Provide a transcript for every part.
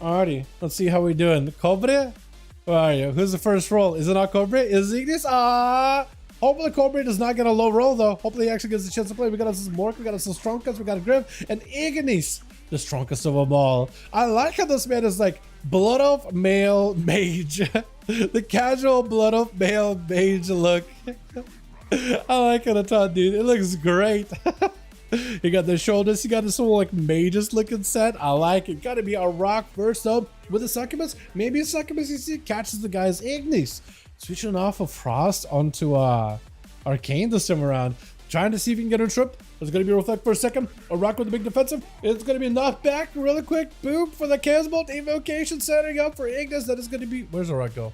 Alrighty, let's see how we doing. Cobre? Where are you? Who's the first roll? Is it not Cobre? Is it Ignis? Hopefully Cobre does not get a low roll though. Hopefully he actually gets a chance to play. We got some Mork, we got some Strongest, we got a Griff, and Ignis, the strongest of them all. I like how this man is like Blood Elf Male Mage. The casual Blood Elf Male Mage look. I like it a ton, dude. It looks great. You got the shoulders, you got this whole like mages looking set. I like it. Gotta be a rock first up with a succubus. Maybe a succubus you see catches the guy's Ignis. Switching off of Frost onto Arcane this time around. Trying to see if he can get a trip. There's gonna be a reflect for a second. A rock with a big defensive. It's gonna be knocked back really quick. Boom for the Chaos Bolt. Evocation setting up for Ignis. That is gonna be. Where's the rock go?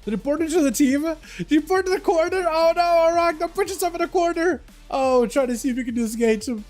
Did he port into the team? Did he port to the corner? Oh no, Arak, don't put yourself in a corner. Oh, trying to see if you can disengage to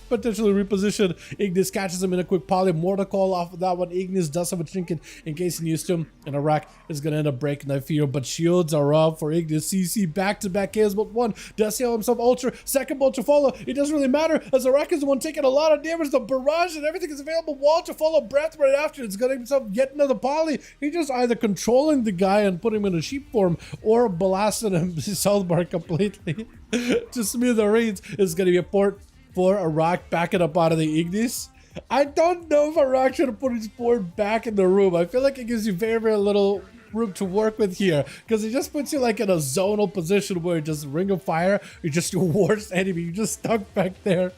potentially reposition. Ignis catches him in a quick poly. More to call off of that one. Ignis does have a trinket in case he needs to. And Arak is going to end up breaking that field. But shields are up for Ignis. CC back-to-back Chaos Bolt 1. Does heal himself Ultra. Second Bolt to follow. It doesn't really matter as Arak is the one taking a lot of damage. The barrage and everything is available. Wall to follow. Breath right after. It's going to himself yet another poly. He's just either controlling the guy and putting him in a sheep form or blasting him south bar completely. To smooth the reins is going to be a port for Arak backing up out of the Ignis. I don't know if Arak should have put his port back in the room. I feel like it gives you very, very little room to work with here because it just puts you like in a zonal position where just Ring of Fire, you're just your worst enemy. You're just stuck back there.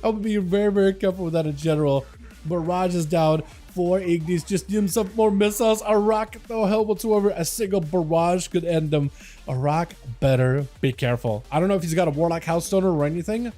I'll be very, very careful with that in general. Barrage is down for Ignis. Just give himself more missiles. Arak, no help whatsoever. A single barrage could end him. Arak better be careful. I don't know if he's got a Warlock House Stoner or anything.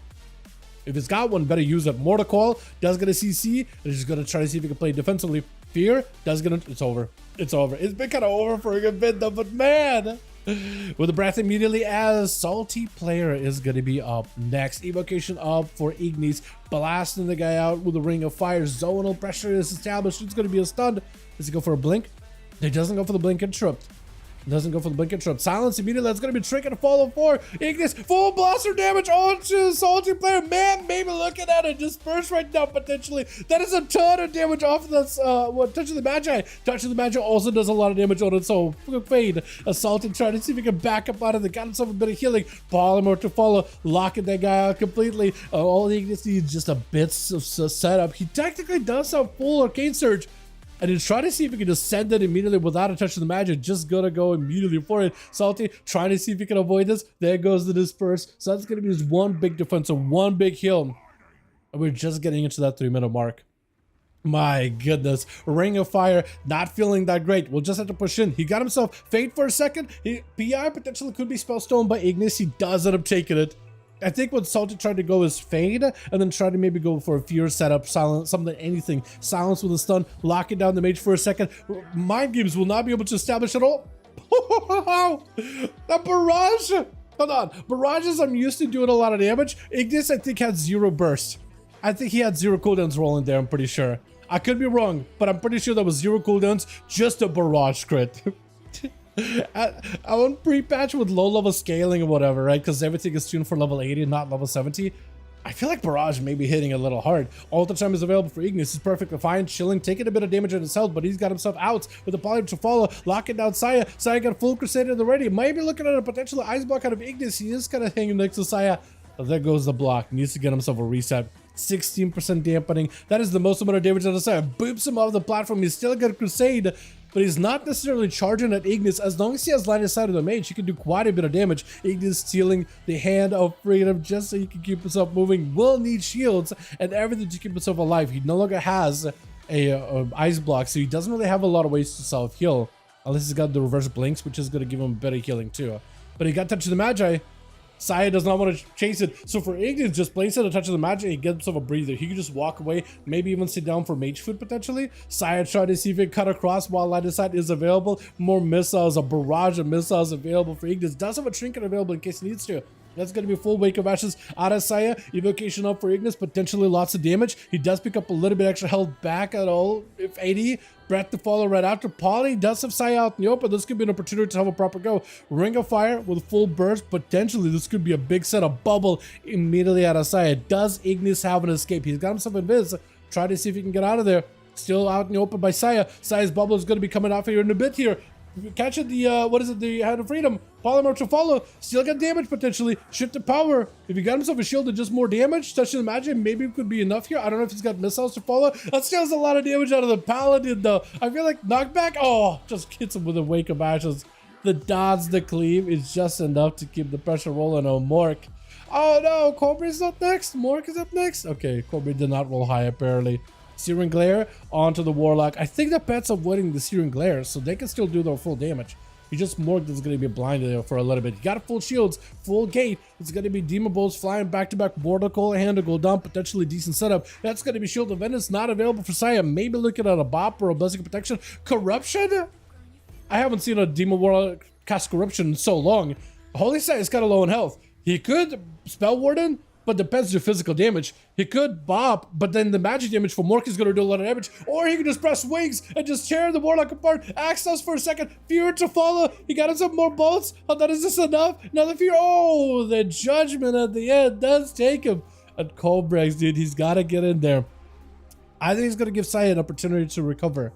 If he's got one, better use it. Mortal Coil does get a CC, and he's gonna try to see if he can play defensively. Fear does get it's over. It's over. It's been kind of over for a good bit though, but man. With the breath immediately as Salty Player is going to be up next. Evocation up for Ignis. Blasting the guy out with a Ring of Fire. Zonal pressure is established. It's going to be a stun. Does he go for a blink? He doesn't go for the blink interrupt. Doesn't go for the blink interrupt. Silence immediately. That's going to be tricky to follow for Ignis. Full blaster damage onto Salty Player. Man, maybe looking at it. Disperse right now, potentially. That is a ton of damage off of this. Touch of the Magi. Touch of the Magi also does a lot of damage on it. So, Fade. Assaulting, trying to see if he can back up out of it. Got himself a bit of healing. Polymer to follow. Locking that guy out completely. All Ignis needs just a bit of setup. He technically does have full Arcane Surge. And then try to see if he can just send it immediately without a touch of the magic. Just gonna go immediately for it. Salty trying to see if he can avoid this. There goes the disperse. So that's gonna be his one big defense, so one big heal. And we're just getting into that 3-minute mark. My goodness. Ring of Fire not feeling that great. We'll just have to push in. He got himself Fade for a second. PI potentially could be spellstoned by Ignis. He does end up taking it. I think what Salty tried to go is Fade and then try to maybe go for a Fear setup, silence, something, anything. Silence with a stun, locking down the mage for a second. Mind games will not be able to establish at all. That barrage! Hold on. Barrages, I'm used to doing a lot of damage. Ignis, I think, had 0 burst. I think he had 0 cooldowns rolling there, I'm pretty sure. I could be wrong, but I'm pretty sure that was 0 cooldowns, just a barrage crit. I want pre-patch with low level scaling or whatever, right? Because everything is tuned for level 80, not level 70. I feel like Barrage may be hitting a little hard. All the time is available for Ignis. He's perfectly fine, chilling, taking a bit of damage on his health, but he's got himself out with the poly to follow, locking down Saya. Saya got full Crusader already. Might be looking at a potential ice block out of Ignis. He is kind of hanging next to Saya. But there goes the block. Needs to get himself a reset. 16% dampening. That is the most amount of damage on the side. Boops him off the platform. He's still got Crusade, but he's not necessarily charging at Ignis. As long as he has line of sight of the mage, he can do quite a bit of damage. Ignis stealing the Hand of Freedom just so he can keep himself moving. Will need shields and everything to keep himself alive. He no longer has a ice block, so he doesn't really have a lot of ways to self-heal. Unless he's got the reverse blinks, which is going to give him better healing too. But he got Touch of the Magi. Saya does not want to chase it, so for Ignis, just place it a Touch of the Magic and get himself a breather. He can just walk away, maybe even sit down for mage food potentially. Saya tried to see if he can cut across while line of sight is available. More missiles, a barrage of missiles available for Ignis. Does have a trinket available in case he needs to. That's going to be a full Wake of Ashes out of Saya. Evocation up for Ignis, potentially lots of damage. He does pick up a little bit extra health back at all, if 80. Breath to follow right after. Poly does have Saya out in the open. This could be an opportunity to have a proper go. Ring of Fire with full burst. Potentially, this could be a big set of bubble immediately out of Saya. Does Ignis have an escape? He's got himself invis. Try to see if he can get out of there. Still out in the open by Saya. Saya's bubble is going to be coming off here in a bit here. Catching the, what is it, the Hand of Freedom. Polymer to follow. Still got damage potentially. Shift to power. If he got himself a shield and just more damage, touching the magic, maybe it could be enough here. I don't know if he's got missiles to follow. That steals a lot of damage out of the Paladin though. I feel like knockback, oh, just hits him with a Wake of Ashes. The dodge, the cleave is just enough to keep the pressure rolling on Mork. Oh no, Cobra's up next. Mork is up next. Okay, Cobra did not roll high apparently. Searing Glare onto the Warlock. I think the pet's avoiding the Searing Glare, so they can still do their full damage. He just Mork is going to be blinded there for a little bit. You got full shields, full gate. It's going to be Demon Bolts flying back-to-back. Mortal Coil, Hand to go down. Potentially decent setup. That's going to be Shield of Vengeance. Not available for Saya. Maybe looking at a Bop or a Blessing of Protection. Corruption? I haven't seen a Demon Warlock cast Corruption in so long. Holy Saya's kind of low in health. He could Spell Warden, but depends on your physical damage. He could Bop, but then the magic damage for Mork is going to do a lot of damage. Or he can just press Wings and just tear the Warlock apart. Access for a second. Fear to follow. He got himself more bolts. Oh, that is this enough? Another Fear. Oh, the Judgment at the end does take him. And Colbrex, dude, he's got to get in there. I think he's going to give Saya an opportunity to recover.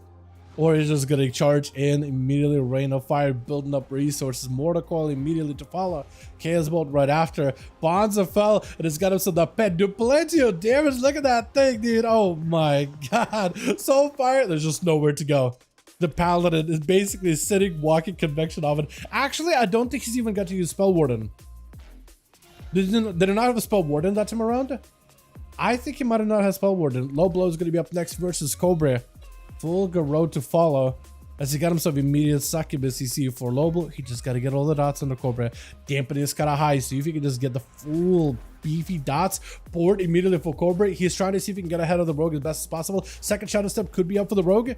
Or he's just going to charge in, immediately Rain of Fire, building up resources. Mortal Coil immediately to follow. Chaos Bolt right after. Bonza fell, and it's got himself the pet. Do plenty of damage. Look at that thing, dude. Oh my god. So fire. There's just nowhere to go. The Paladin is basically sitting, walking Convection Oven. Actually, I don't think he's even got to use Spell Warden. Did he not have a Spell Warden that time around? I think he might have not had Spell Warden. Low Blow is going to be up next versus Cobra. Full road to follow as he got himself immediate succubus. CC for Lobo. He just got to get all the dots on the Cobra. Dampening is kind of high, so if he can just get the full beefy dots board immediately for Cobra. He's trying to see if he can get ahead of the Rogue as best as possible. Second Shadow Step could be up for the Rogue.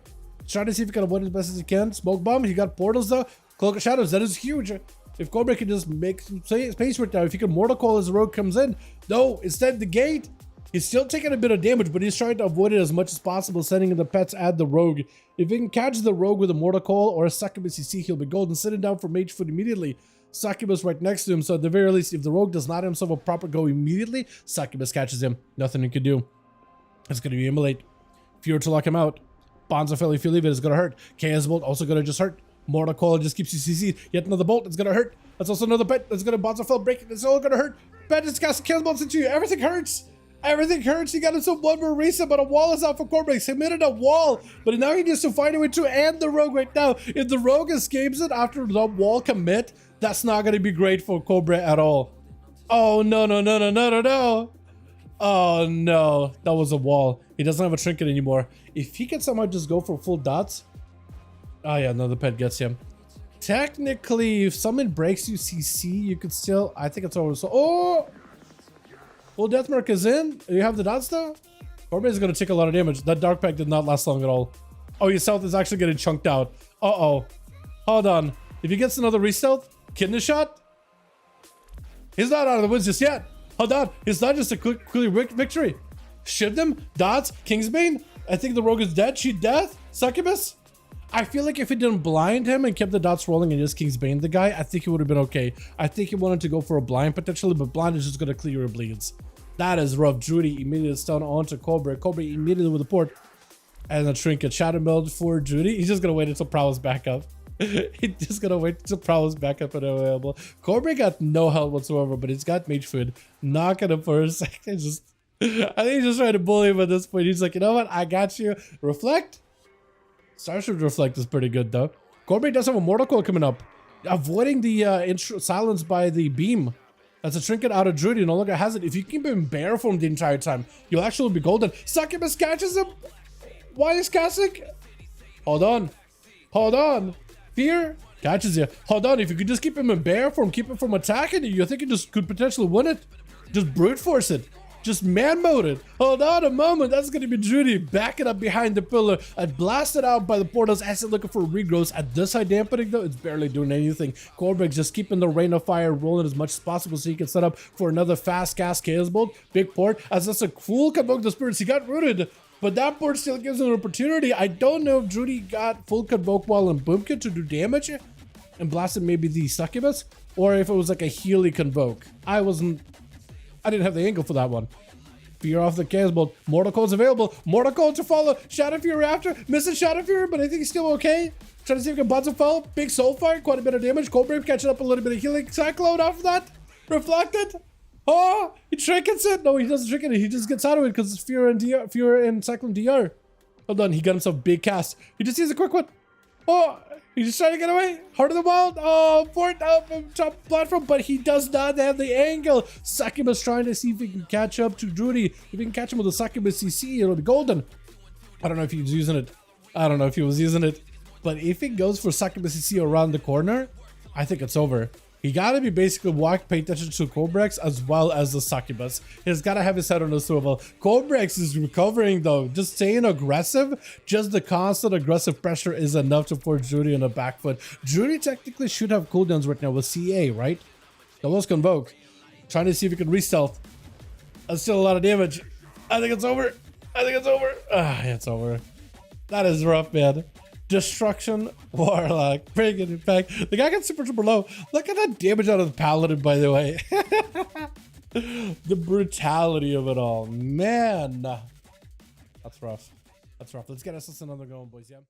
He's trying to see if he can avoid as best as he can. Smoke Bomb. He got portals though. Cloak of Shadows. That is huge. If Cobra can just make some space right now, if he can Mortal Coil as the Rogue comes in. No, instead the gate. He's still taking a bit of damage, but he's trying to avoid it as much as possible, sending in the pets at the Rogue. If he can catch the Rogue with a Mortal Coil or a Succubus CC, he'll be golden. Sitting down for Mage Foot immediately. Succubus right next to him, so at the very least, if the Rogue does not have himself a proper go immediately, Succubus catches him. Nothing he can do. It's going to be Immolate. Fear to lock him out. Bonza Fell, if you leave it, is going to hurt. Chaos Bolt also going to just hurt. Mortal Coil just keeps you CC'd. Yet another Bolt, it's going to hurt. That's also another pet. That's going to Bonza Fell break it. It's all going to hurt. Pet just casting Chaos Bolts into you. Everything hurts. Everything hurts. He got himself one more reset, but a wall is out for Corbex. He made it a wall, but now he needs to find a way to end the Rogue right now. If the Rogue escapes it after the wall commit, that's not going to be great for Cobra at all. Oh, no, no, no, no, no, no, no. Oh, no. That was a wall. He doesn't have a trinket anymore. If he can somehow just go for full dots. Oh, yeah, another pet gets him. Technically, if someone breaks you CC, you could still... I think it's over. So, oh! Full Deathmark is in. You have the dots though? Corbin is going to take a lot of damage. That Dark Pack did not last long at all. Oh, your stealth is actually getting chunked out. Uh-oh. Hold on. If he gets another re-stealth, kidney shot? He's not out of the woods just yet. Hold on. It's not just a quick victory. Shift him. Dots. Kingsbane. I think the Rogue is dead. She death. Succubus. I feel like if he didn't blind him and kept the dots rolling and just Kingsbane the guy, I think he would have been okay. I think he wanted to go for a blind potentially, but blind is just going to clear your bleeds. That is rough. Judy immediately stun onto Cobra. Cobra immediately with the port. And a trinket. Shadow Meld for Judy. He's just going to wait until Prowess back up. He's just going to wait until Prowess back up and available. Cobra got no health whatsoever, but he's got Mage Food. Knocking him for a second. I think he's just trying to bully him at this point. He's like, you know what? I got you. Reflect. Starship Reflect is pretty good though. Corbett does have a Mortal Coil coming up. Avoiding the silence by the beam. That's a trinket out of Druid. No longer has it. If you keep him bare form the entire time, you'll actually be golden. Succubus catches him. Why is casting? Hold on. Hold on. Fear catches you. Hold on. If you could just keep him in bare form, keep him from attacking you, think you just could potentially win it. Just brute force it. Just man mode it. Hold on a moment. That's going to be Judy backing up behind the pillar and blasted out by the portals as he's looking for regrowths. At this high dampening though, it's barely doing anything. Corbrex just keeping the Rain of Fire rolling as much as possible so he can set up for another fast cast Chaos Bolt. Big port as that's a cool Convoke the Spirits. He got rooted, but that port still gives him an opportunity. I don't know if Judy got full Convoke while in Boomkin to do damage and blasted maybe the Succubus, or if it was like a Healy Convoke. I didn't have the angle for that one. Fear off the chaos bolt. Mortal code's available. Mortal code to follow. Shadow Fury after. Missing Shadow Fury, but I think he's still okay. Trying to see if he can bounce a fall. Big soul fire, quite a bit of damage. Cold Brave catching up a little bit of healing. Cyclone after that. Reflected. Oh, he trinkets it. No, he doesn't trinket it. He just gets out of it because it's Fear and DR, Fear and Cyclone DR. Hold on, he got himself a big cast. He just sees a quick one. Oh, he's just trying to get away. Heart of the Wild. Oh, fourth up top platform, but he does not have the angle. Succubus trying to see if he can catch up to Drudy. If he can catch him with a Succubus CC, it'll be golden. I don't know if he was using it. I don't know if he was using it. But if it goes for Succubus CC around the corner, I think it's over. He gotta be basically paying attention to Cobrex as well as the Succubus. He's gotta have his head on a swivel. Cobrex is recovering though. Just staying aggressive, just the constant aggressive pressure is enough to force Drudy on the back foot. Drudy technically should have cooldowns right now with CA, right? That was Convoke. Trying to see if he can re-stealth. That's still a lot of damage. I think it's over. I think it's over. Ah, it's over. That is rough, man. Destruction Warlock, bringing it back. The guy got super low. Look at that damage out of the Paladin, by the way. The brutality of it all, man. That's rough. That's rough. Let's get us another going, boys. Yeah.